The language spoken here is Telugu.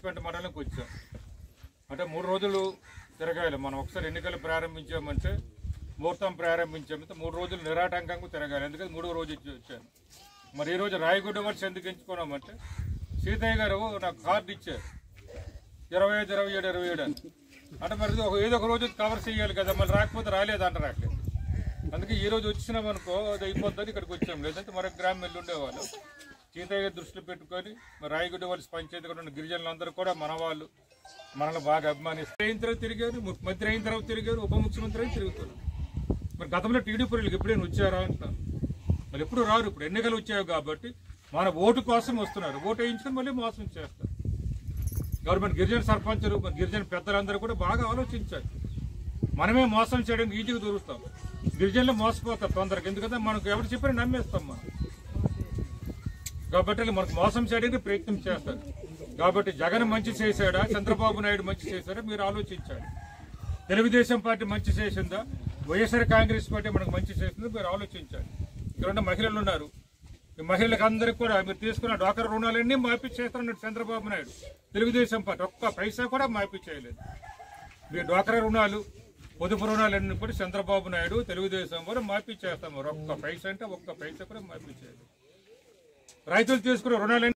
కొత్తపేట మండలంకి వచ్చాం. అంటే 3 రోజులు తిరగాలి. మనం ఒకసారి ఎన్నికలు ప్రారంభించామంటే ముహూర్తం ప్రారంభించామంటే 3 రోజులు నిరాటంకంగా తిరగాలి. ఎందుకంటే 3వ రోజు వచ్చాను. మరి ఈరోజు రాయగుడ్డ వలస ఎందుకు ఎంచుకున్నామంటే సీతయ్య గారు నాకు కార్డు ఇచ్చారు 25, 27, 27 అని. అంటే మరి ఏదో ఒక రోజు కవర్ చేయాలి కదా, మళ్ళీ రాకపోతే రాలేదు. అందుకే ఈ రోజు వచ్చినామనుకో అది అయిపోద్దని ఇక్కడికి వచ్చాం. లేదంటే మరొక గ్రామం వెళ్ళి ఉండేవాళ్ళు. సీతయ్య గారు దృష్టిలో పెట్టుకొని మరి రాయగుడ్డ వలస పంచాయతీ కూడా ఉన్న గిరిజనులందరూ కూడా మన వాళ్ళు మనల్ని బాగా అభిమానిస్తారు. అయిన తర్వాత తిరిగారు, ముఖ్యమంత్రి అయిన తర్వాత తిరిగారు, ఉప ముఖ్యమంత్రి అయిన తిరుగుతున్నారు. మరి గతంలో టీడీపీలకు ఎప్పుడైనా వచ్చారా అంటున్నారు. మరి ఎప్పుడు రారు. ఇప్పుడు ఎన్నికలు వచ్చాయి కాబట్టి మన ఓటు కోసం వస్తున్నారు. ఓటు వేయించుకొని మళ్ళీ మోసం చేస్తారు. గవర్నమెంట్ గిరిజన సర్పంచులు గిరిజన పెద్దలందరూ కూడా బాగా ఆలోచించారు. మనమే మోసం చేయడానికి ఈజీగా దొరుకుతాం. గిరిజనులు మోసపోతారు తొందరగా. ఎందుకంటే మనకు ఎవరు చెప్పినా నమ్మేస్తాం మనం. కాబట్టి మనకు మోసం చేయడానికి ప్రయత్నం చేస్తారు. కాబట్టి జగన్ మంచి చేశాడా, చంద్రబాబు నాయుడు మంచి చేశాడా మీరు ఆలోచించాలి. తెలుగుదేశం పార్టీ మంచి చేసిందా, వైఎస్ఆర్ కాంగ్రెస్ పార్టీ మనకు మంచి చేసిందా మీరు ఆలోచించాలి. ఇక్కడ మహిళలు ఉన్నారు. ఈ మహిళలకు అందరికీ కూడా మీరు తీసుకున్న డ్వాక్రా రుణాలన్నీ మాఫీ చేస్తున్నారు చంద్రబాబు నాయుడు. తెలుగుదేశం పార్టీ ఒక్క పైసా కూడా మాఫీ చేయలేదు. మీరు డ్వాక్రా రుణాలు, పొదుపు రుణాలన్నీ కూడా చంద్రబాబు నాయుడు తెలుగుదేశం కూడా మాఫీ చేస్తాము. ఒక్క పైసా అంటే ఒక్క పైసా కూడా మాఫీ చేయలేదు. రైతులు తీసుకున్న రుణాలన్నీ